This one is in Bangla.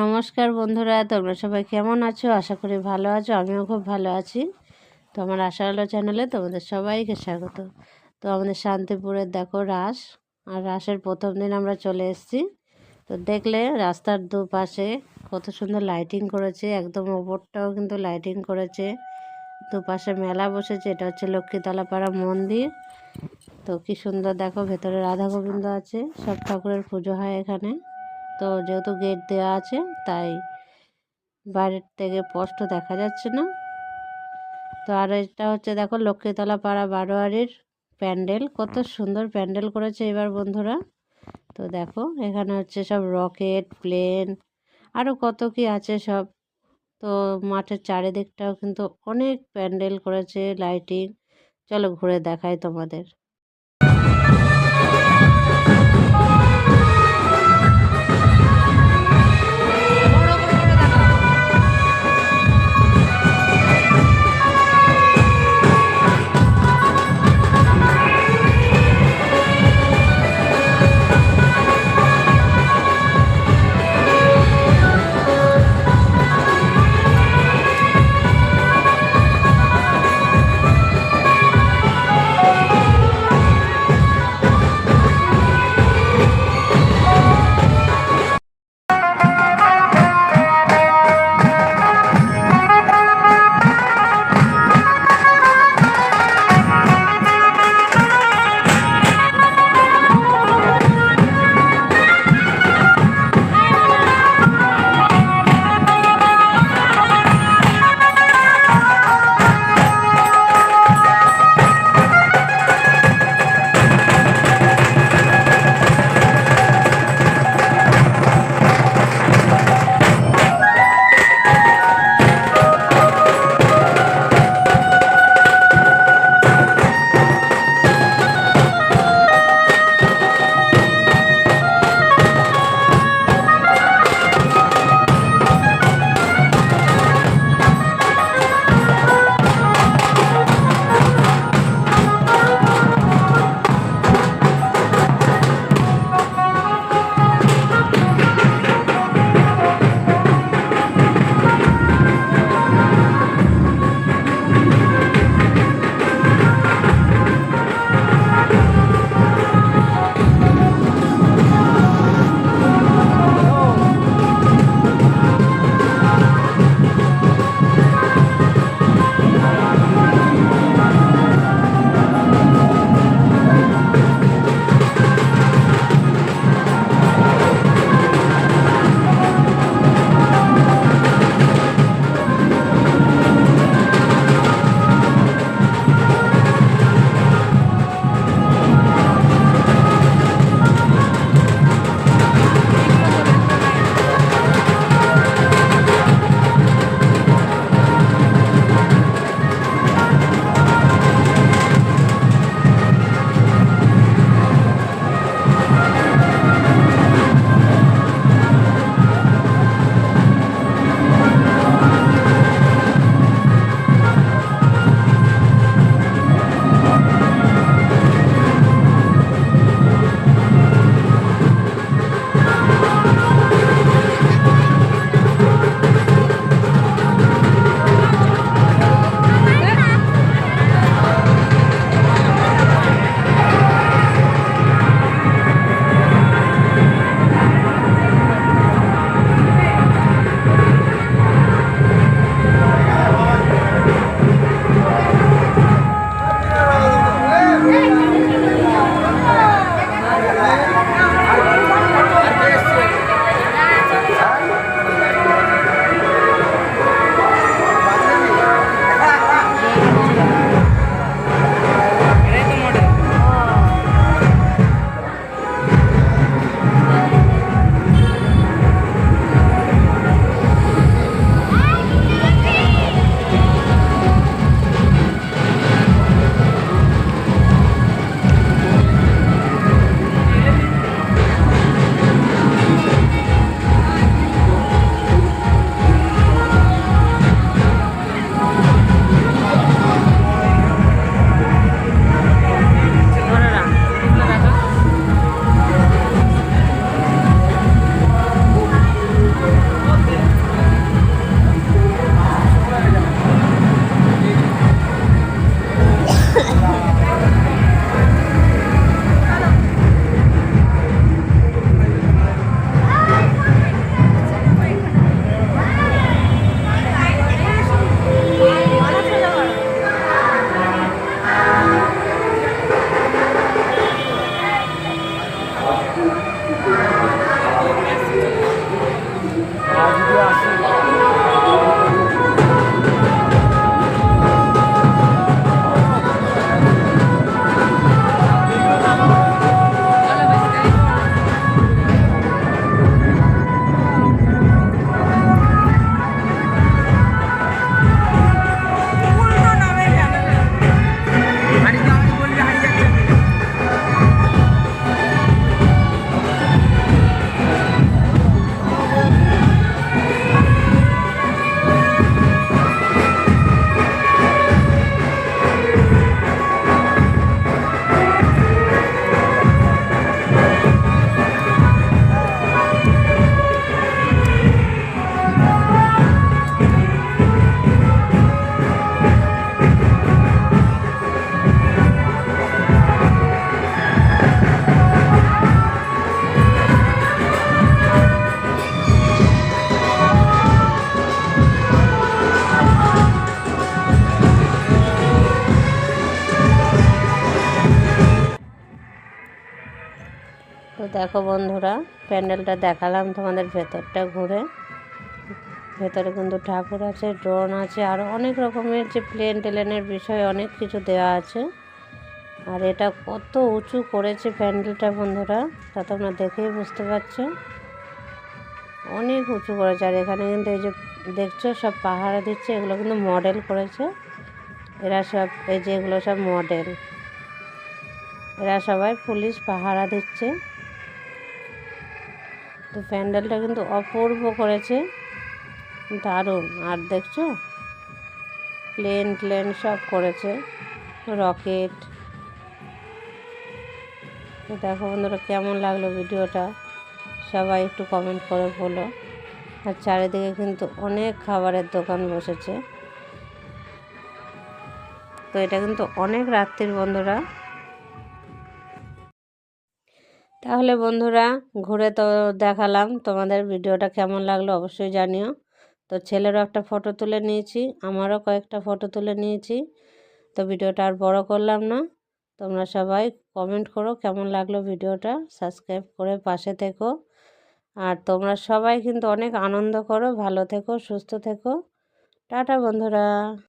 নমস্কার বন্ধুরা, তোমরা সবাই কেমন আছো? আশা করি ভালো আছো। আমিও খুব ভালো আছি। তো আমার আশা আলো চ্যানেলে তোমাদের সবাইকে স্বাগত। তো আমাদের শান্তিপুরের দেখো রাস, আর রাসের প্রথম দিন আমরা চলে এসেছি। তো দেখলে রাস্তার দুপাশে কত সুন্দর লাইটিং করেছে, একদম ওপরটাও কিন্তু লাইটিং করেছে। দুপাশে মেলা বসেছে, এটা হচ্ছে লক্ষ্মীতলা পাড়া মন্দির। তো কি সুন্দর দেখো, ভেতরে রাধা গোবিন্দ আছে, সব ঠাকুরের পুজো হয় এখানে। তো যেহেতু গেট দেওয়া আছে তাই বাইরের থেকে স্পষ্ট দেখা যাচ্ছে না। তো আর এটা হচ্ছে দেখো লক্ষ্মীতলা পাড়া বারোয়ারির প্যান্ডেল, কত সুন্দর প্যান্ডেল করেছে এবার বন্ধুরা। তো দেখো এখানে হচ্ছে সব রকেট, প্লেন, আরও কত কি আছে সব। তো মাঠের চারিদিকটাও কিন্তু অনেক প্যান্ডেল করেছে, লাইটিং। চলো ঘুরে দেখাই তোমাদের। দেখো বন্ধুরা, প্যান্ডেলটা দেখালাম তোমাদের ভেতরটা ঘুরে। ভেতরে কিন্তু ঠাকুর আছে, ড্রোন আছে, আর অনেক রকমের যে প্লেন টেলেনের বিষয় অনেক কিছু দেওয়া আছে। আর এটা কত উঁচু করেছে প্যান্ডেলটা বন্ধুরা, তা তোমরা দেখেই বুঝতে পারছো, অনেক উঁচু করেছে। আর এখানে কিন্তু এই যে দেখছো সব পাহারা দিচ্ছে, এগুলো কিন্তু মডেল করেছে এরা সব, এই যে এগুলো সব মডেল, এরা সবাই পুলিশ পাহারা দিচ্ছে। তো প্যান্ডেলটা কিন্তু অপূর্ব করেছে, দারুণ। আর দেখছো প্লেন সব করেছে, রকেট। তো দেখো বন্ধুরা, কেমন লাগলো ভিডিওটা সবাই একটু কমেন্ট করে বলো। আর চারিদিকে কিন্তু অনেক খাবারের দোকান বসেছে। তো এটা কিন্তু অনেক রাত্রির বন্ধুরা। তাহলে বন্ধুরা, ঘুরে তো দেখালাম তোমাদের, ভিডিওটা কেমন লাগলো অবশ্যই জানিও। তো ছেলেরও একটা ফটো তুলে নিয়েছি, আমারও কয়েকটা ফটো তুলে নিয়েছি। তো ভিডিওটা আর বড় করলাম না, তোমরা সবাই কমেন্ট করো কেমন লাগলো ভিডিওটা, সাবস্ক্রাইব করে পাশে থেকো। আর তোমরা সবাই কিন্তু অনেক আনন্দ করো, ভালো থেকো, সুস্থ থেকো। টাটা বন্ধুরা।